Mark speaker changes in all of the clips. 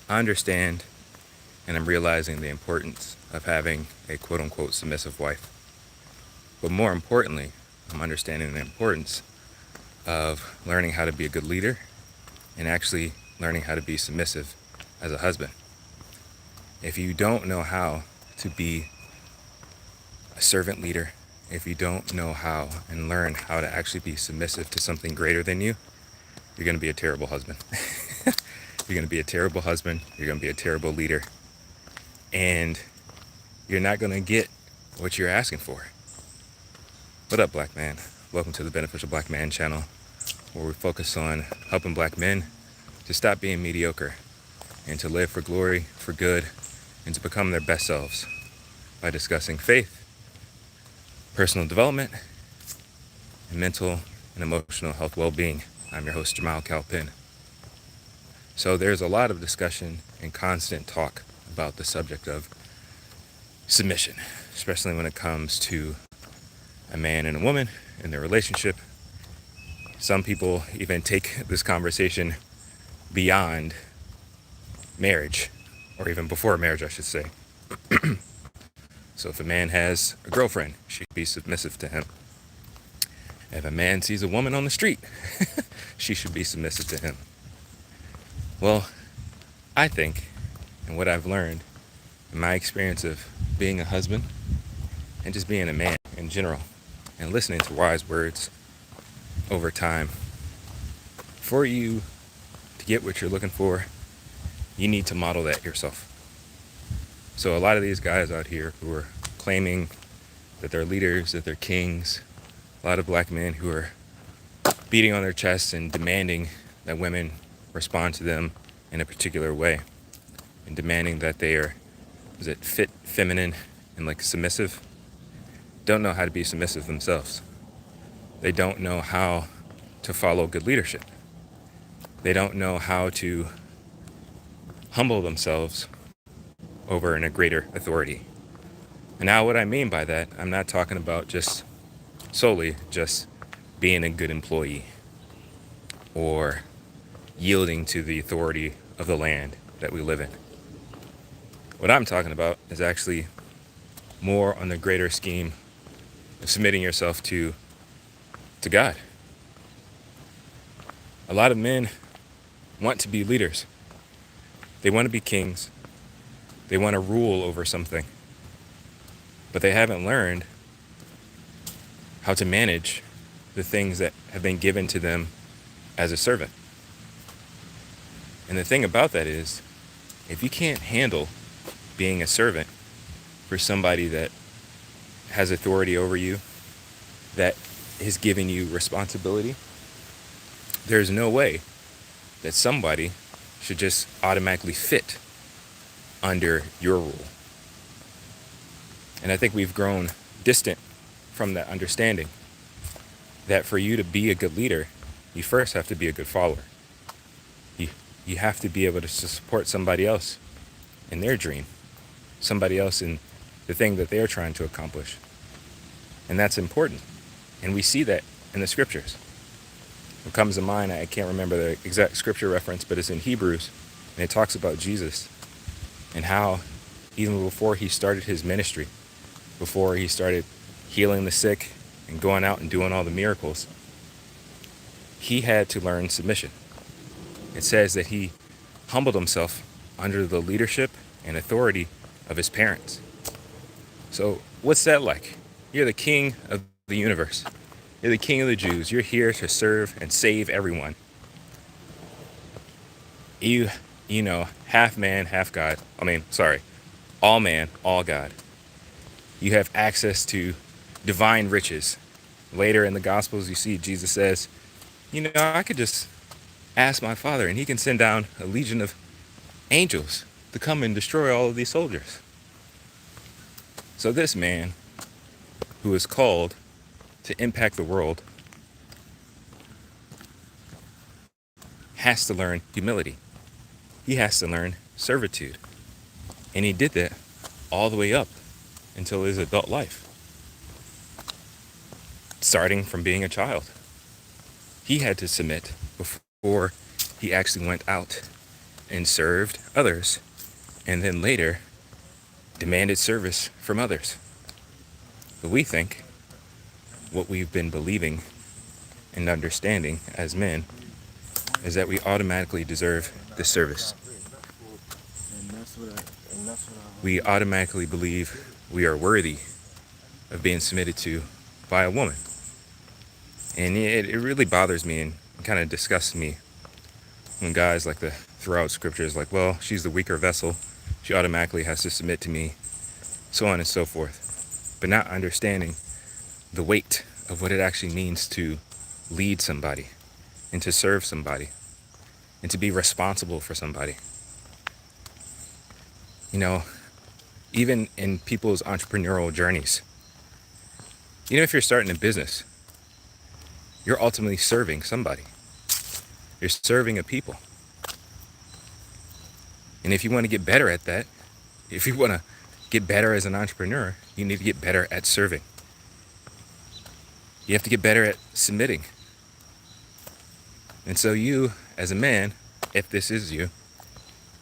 Speaker 1: I understand and I'm realizing the importance of having a quote unquote submissive wife. But more importantly, I'm understanding the importance of learning how to be a good leader and actually learning how to be submissive as a husband. If you don't know how to be a servant leader, if you don't know how and learn how to actually be submissive to something greater than you, you're going to be a terrible husband. You're going to be a terrible husband. You're going to be a terrible leader. And you're not going to get what you're asking for. What up, black man? Welcome to the Beneficial Black Man channel, where we focus on helping black men to stop being mediocre and to live for glory, for good, and to become their best selves by discussing faith, personal development, and mental and emotional health well-being. I'm your host, Jamal Calpin. So there's a lot of discussion and constant talk about the subject of submission, especially when it comes to a man and a woman in their relationship. Some people even take this conversation beyond marriage, or even before marriage, I should say. So if a man has a girlfriend, she should be submissive to him. If a man sees a woman on the street, she should be submissive to him. Well, I think, and what I've learned in my experience of being a husband and just being a man in general and listening to wise words over time, for you to get what you're looking for, you need to model that yourself. So a lot of these guys out here who are claiming that they're leaders, that they're kings, a lot of black men who are beating on their chests and demanding that women respond to them in a particular way and demanding that they are, fit, feminine, and like submissive, don't know how to be submissive themselves. They don't know how to follow good leadership. They don't know how to humble themselves over a greater authority. And now what I mean by that, I'm not talking about just solely just being a good employee or yielding to the authority of the land that we live in. What I'm talking about is actually more on the greater scheme of submitting yourself to God. A lot of men want to be leaders. They want to be kings. They want to rule over something. But they haven't learned how to manage the things that have been given to them as a servant. And the thing about that is, if you can't handle being a servant for somebody that has authority over you, that is giving you responsibility, there's no way that somebody should just automatically fit under your rule. And I think we've grown distant from that understanding that for you to be a good leader, you first have to be a good follower. You have to be able to support somebody else in their dream, somebody else in the thing that they're trying to accomplish. And that's important. And we see that in the scriptures. What comes to mind, I can't remember the exact scripture reference, but it's in Hebrews, and it talks about Jesus and how even before he started his ministry, before he started healing the sick and going out and doing all the miracles, he had to learn submission. It says that he humbled himself under the leadership and authority of his parents. So what's that like? You're the king of the universe. You're the king of the Jews. You're here to serve and save everyone. You know, half man, half God. All man, all God. You have access to divine riches. Later in the Gospels, you see Jesus says, I could just ask my Father and he can send down a legion of angels to come and destroy all of these soldiers. So this man who is called to impact the world has to learn humility. He has to learn servitude. And he did that all the way up until his adult life, starting from being a child. He had to submit before he actually went out and served others, and then later demanded service from others. But we think what we've been believing and understanding as men is that we automatically deserve this service. We automatically believe we are worthy of being submitted to by a woman. And it really bothers me and kind of disgusts me when guys like to throw out scriptures like, well, she's the weaker vessel, she automatically has to submit to me, so on and so forth. But not understanding the weight of what it actually means to lead somebody and to serve somebody and to be responsible for somebody. You know, even in people's entrepreneurial journeys, even if you're starting a business, you're ultimately serving somebody. You're serving a people. And if you want to get better at that, if you want to get better as an entrepreneur, you need to get better at serving. You have to get better at submitting. And so you, as a man, if this is you,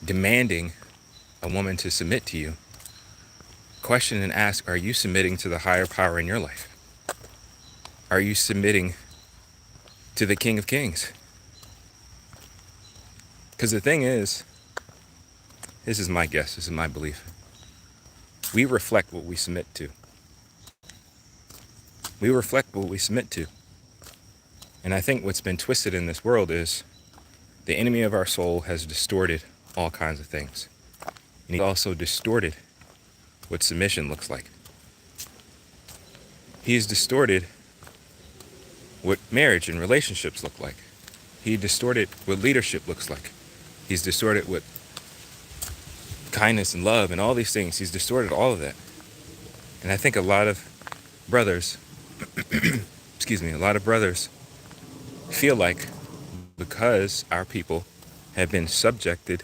Speaker 1: demanding a woman to submit to you, question and ask, are you submitting to the higher power in your life? Are you submitting to the King of Kings? Because the thing is, this is my guess, this is my belief, we reflect what we submit to. We reflect what we submit to. And I think what's been twisted in this world is the enemy of our soul has distorted all kinds of things. And he also distorted what submission looks like. He has distorted what marriage and relationships look like. He distorted what leadership looks like. He's distorted what kindness and love and all these things. He's distorted all of that. And I think a lot of brothers, a lot of brothers feel like because our people have been subjected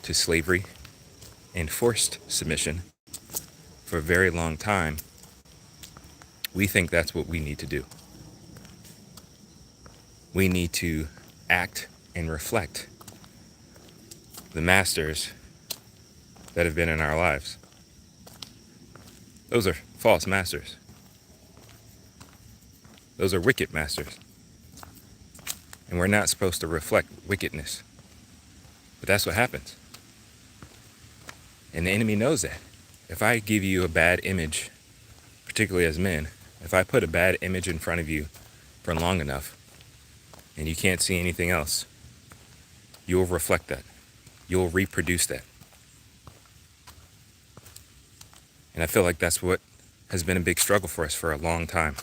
Speaker 1: to slavery and forced submission for a very long time, we think that's what we need to do. We need to act and reflect the masters that have been in our lives. Those are false masters. Those are wicked masters. And we're not supposed to reflect wickedness. But that's what happens. And the enemy knows that. If I give you a bad image, particularly as men, if I put a bad image in front of you for long enough, and you can't see anything else, you'll reflect that. You'll reproduce that. And I feel like that's what has been a big struggle for us for a long time.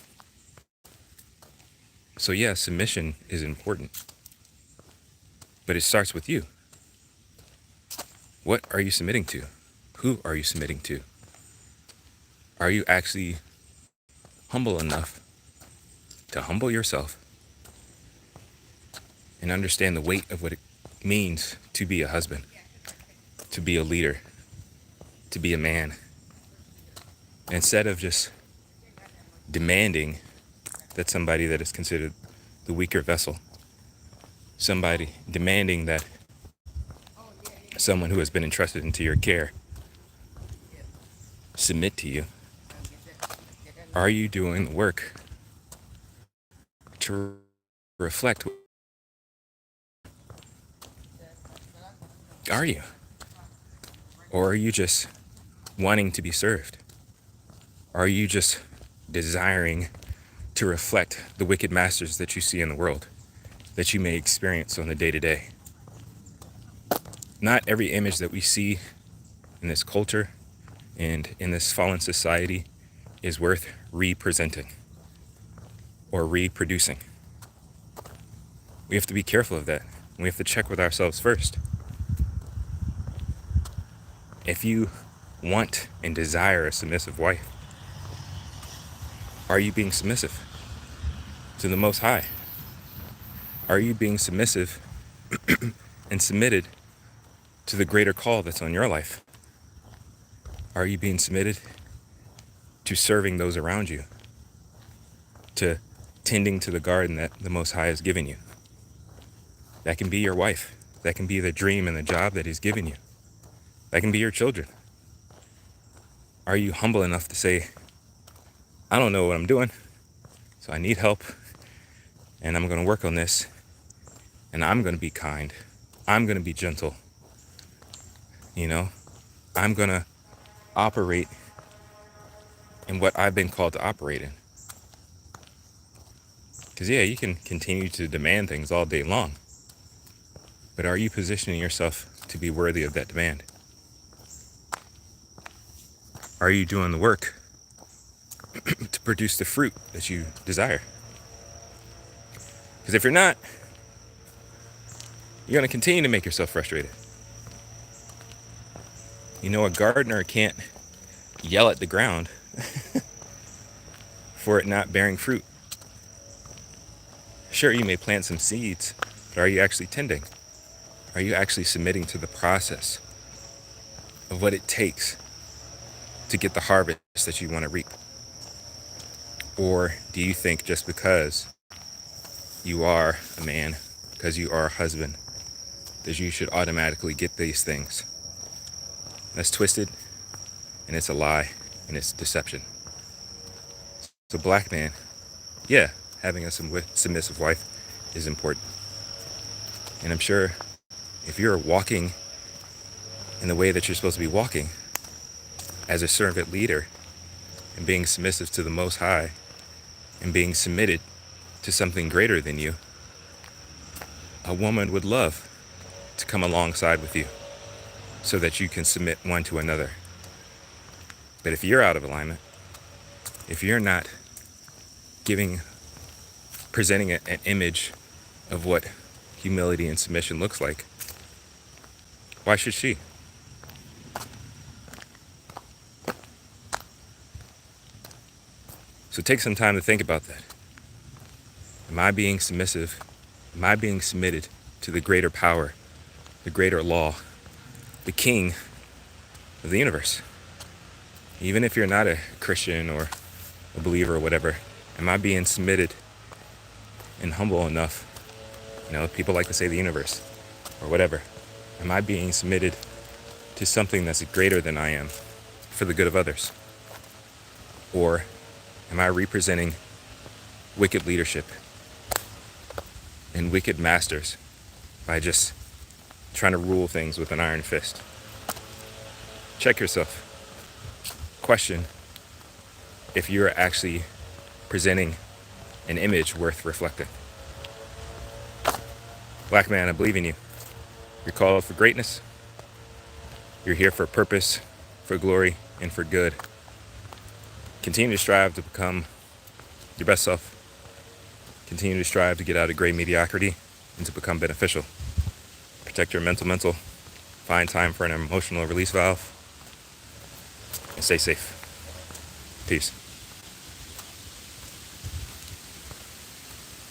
Speaker 1: So yeah, submission is important. But it starts with you. What are you submitting to? Who are you submitting to? Are you actually humble enough to humble yourself and understand the weight of what it means to be a husband, to be a leader, to be a man? Instead of just demanding that somebody that is considered the weaker vessel, somebody demanding that someone who has been entrusted into your care submit to you, are you doing the work to reflect? Are you? Or are you just wanting to be served? Are you just desiring to reflect the wicked masters that you see in the world, that you may experience on the day-to-day? Not every image that we see in this culture and in this fallen society is worth representing or reproducing. We have to be careful of that. We have to check with ourselves first. If you want and desire a submissive wife, are you being submissive to the Most High? Are you being submissive and submitted to the greater call that's on your life? Are you being submitted to serving those around you, to tending to the garden that the Most High has given you? That can be your wife. That can be the dream and the job that he's given you. That can be your children. Are you humble enough to say, I don't know what I'm doing, so I need help, and I'm going to work on this, and I'm going to be kind. I'm going to be gentle. I'm going to operate in what I've been called to operate in. Because you can continue to demand things all day long, but are you positioning yourself to be worthy of that demand? Are you doing the work to produce the fruit that you desire? Because if you're not, you're going to continue to make yourself frustrated. A gardener can't yell at the ground for it not bearing fruit. Sure, you may plant some seeds, but are you actually tending? Are you actually submitting to the process of what it takes to get the harvest that you want to reap? Or do you think just because you are a man, because you are a husband, that you should automatically get these things? That's twisted, and it's a lie, and it's deception. So black man, having a submissive wife is important. And I'm sure if you're walking in the way that you're supposed to be walking as a servant leader and being submissive to the Most High and being submitted to something greater than you, a woman would love to come alongside with you so that you can submit one to another. But if you're out of alignment, if you're not presenting an image of what humility and submission looks like, why should she? So take some time to think about that. Am I being submissive? Am I being submitted to the greater power, the greater law, the king of the universe? Even if you're not a Christian or a believer or whatever, am I being submitted and humble enough? People like to say the universe or whatever. Am I being submitted to something that's greater than I am for the good of others? Or am I representing wicked leadership and wicked masters by just trying to rule things with an iron fist? Check yourself. Question if you're actually presenting an image worth reflecting. Black man, I believe in you. You're called for greatness. You're here for purpose, for glory, and for good. Continue to strive to become your best self. Continue to strive to get out of gray mediocrity and to become beneficial. Protect your mental. Find time for an emotional release valve. And stay safe. Peace.